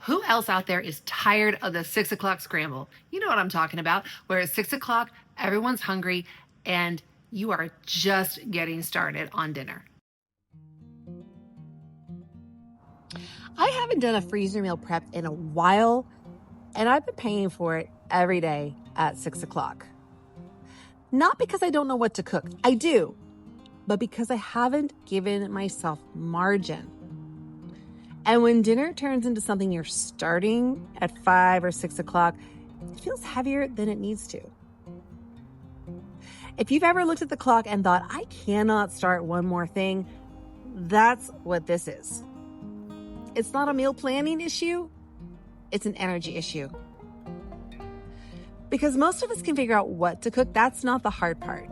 Who else out there is tired of the 6 o'clock scramble? You know what I'm talking about, where at 6 o'clock, everyone's hungry and you are just getting started on dinner. I haven't done a freezer meal prep in a while, and I've been paying for it every day at 6 o'clock. Not because I don't know what to cook, I do, but because I haven't given myself margin. And when dinner turns into something you're starting at 5 or 6 o'clock, it feels heavier than it needs to. If you've ever looked at the clock and thought, I cannot start one more thing, that's what this is. It's not a meal planning issue, it's an energy issue. Because most of us can figure out what to cook, that's not the hard part.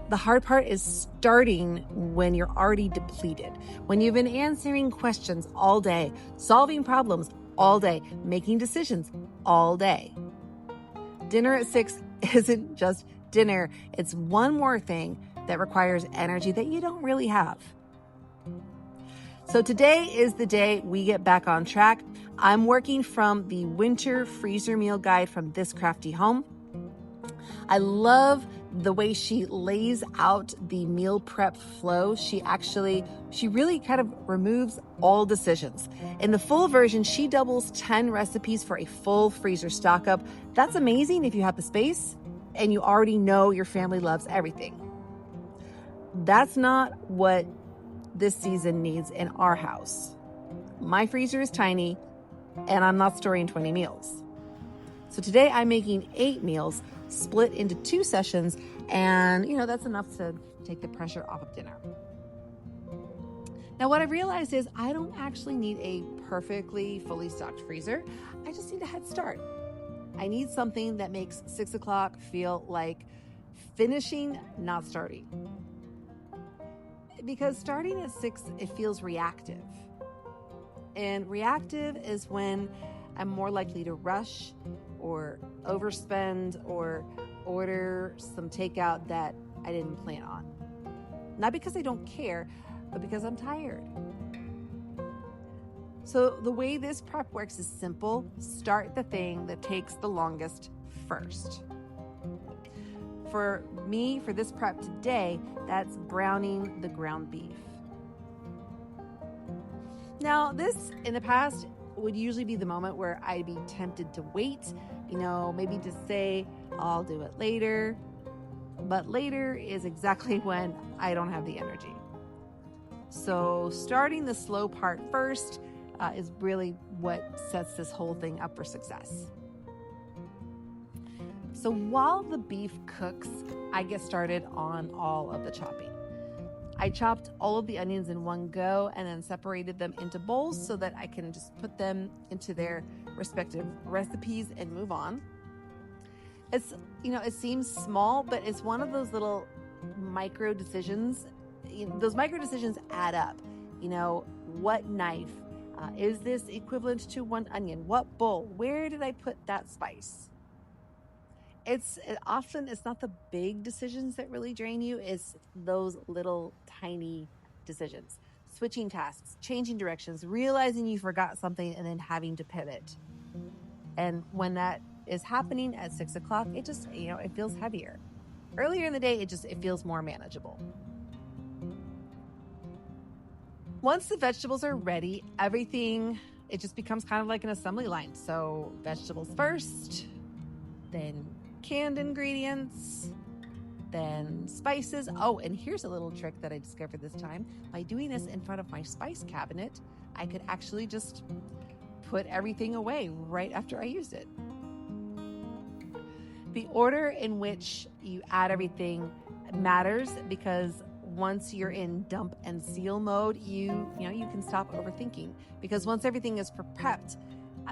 The hard part is starting when you're already depleted, when you've been answering questions all day, solving problems all day, making decisions all day. Dinner at 6 isn't just dinner, it's one more thing that requires energy that you don't really have. So today is the day we get back on track. I'm working from the winter freezer meal guide from This Crafty Home. I love the way she lays out the meal prep flow. She really kind of removes all decisions. In the full version, she doubles 10 recipes for a full freezer stock up. That's amazing if you have the space and you already know your family loves everything. That's not what this season needs in our house. My freezer is tiny and I'm not storing 20 meals. So today I'm making 8 meals split into 2 sessions, and that's enough to take the pressure off of dinner. Now what I've realized is I don't actually need a perfectly fully stocked freezer. I just need a head start. I need something that makes 6 o'clock feel like finishing, not starting. Because starting at 6, it feels reactive. And reactive is when I'm more likely to rush or overspend or order some takeout that I didn't plan on. Not because I don't care, but because I'm tired. So the way this prep works is simple. Start the thing that takes the longest first. For me, for this prep today, that's browning the ground beef. Now, this in the past would usually be the moment where I'd be tempted to wait, maybe to say, I'll do it later. But later is exactly when I don't have the energy. So starting the slow part first is really what sets this whole thing up for success. So while the beef cooks, I get started on all of the chopping. I chopped all of the onions in one go and then separated them into bowls so that I can just put them into their respective recipes and move on. It's, it seems small, but it's one of those little micro decisions. Those micro decisions add up. What knife? Is this equivalent to 1 onion? What bowl? Where did I put that spice? It's not the big decisions that really drain you. It's those little tiny decisions. Switching tasks, changing directions, realizing you forgot something and then having to pivot. And when that is happening at 6 o'clock, it just, it feels heavier. Earlier in the day, it feels more manageable. Once the vegetables are ready, it just becomes kind of like an assembly line. So vegetables first, then canned ingredients, then spices. Oh, and here's a little trick that I discovered this time. By doing this in front of my spice cabinet, I could actually just put everything away right after I used it. The order in which you add everything matters because once you're in dump and seal mode, you can stop overthinking, because once everything is prepped,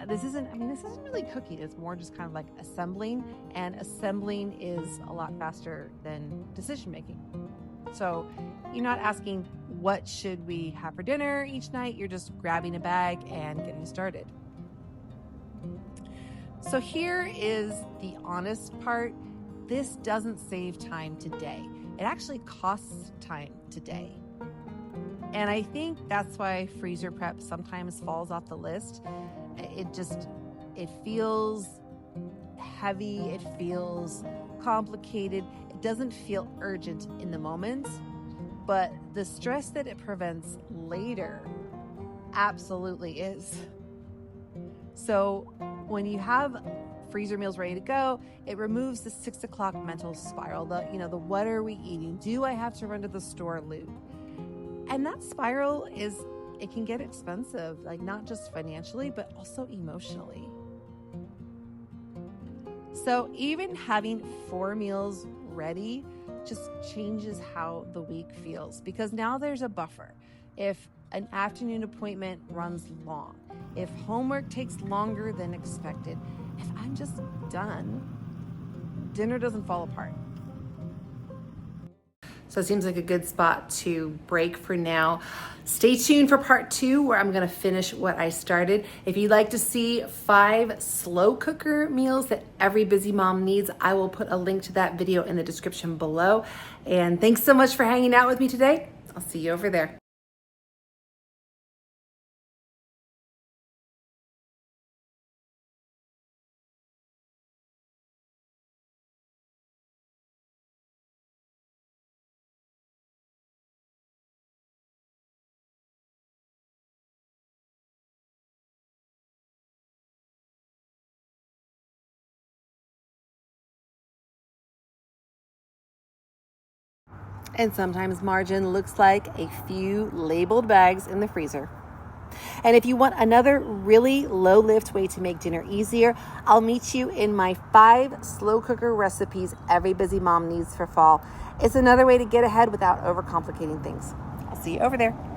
this isn't really cooking. It's more just kind of like assembling, and assembling is a lot faster than decision making. So you're not asking what should we have for dinner each night. You're just grabbing a bag and getting started. So here is the honest part. This doesn't save time today. It actually costs time today. And I think that's why freezer prep sometimes falls off the list. It feels heavy, it feels complicated, it doesn't feel urgent in the moment, but the stress that it prevents later absolutely is. So when you have freezer meals ready to go, it removes the 6 o'clock mental spiral. The what are we eating? Do I have to run to the store loop? And that spiral it can get expensive, like not just financially, but also emotionally. So even having 4 meals ready just changes how the week feels, because now there's a buffer. If an afternoon appointment runs long, if homework takes longer than expected, if I'm just done, dinner doesn't fall apart. So it seems like a good spot to break for now. Stay tuned for part 2, where I'm gonna finish what I started. If you'd like to see 5 slow cooker meals that every busy mom needs, I will put a link to that video in the description below. And thanks so much for hanging out with me today. I'll see you over there. And sometimes margin looks like a few labeled bags in the freezer. And if you want another really low lift way to make dinner easier, I'll meet you in my 5 slow cooker recipes every busy mom needs for fall. It's another way to get ahead without overcomplicating things. I'll see you over there.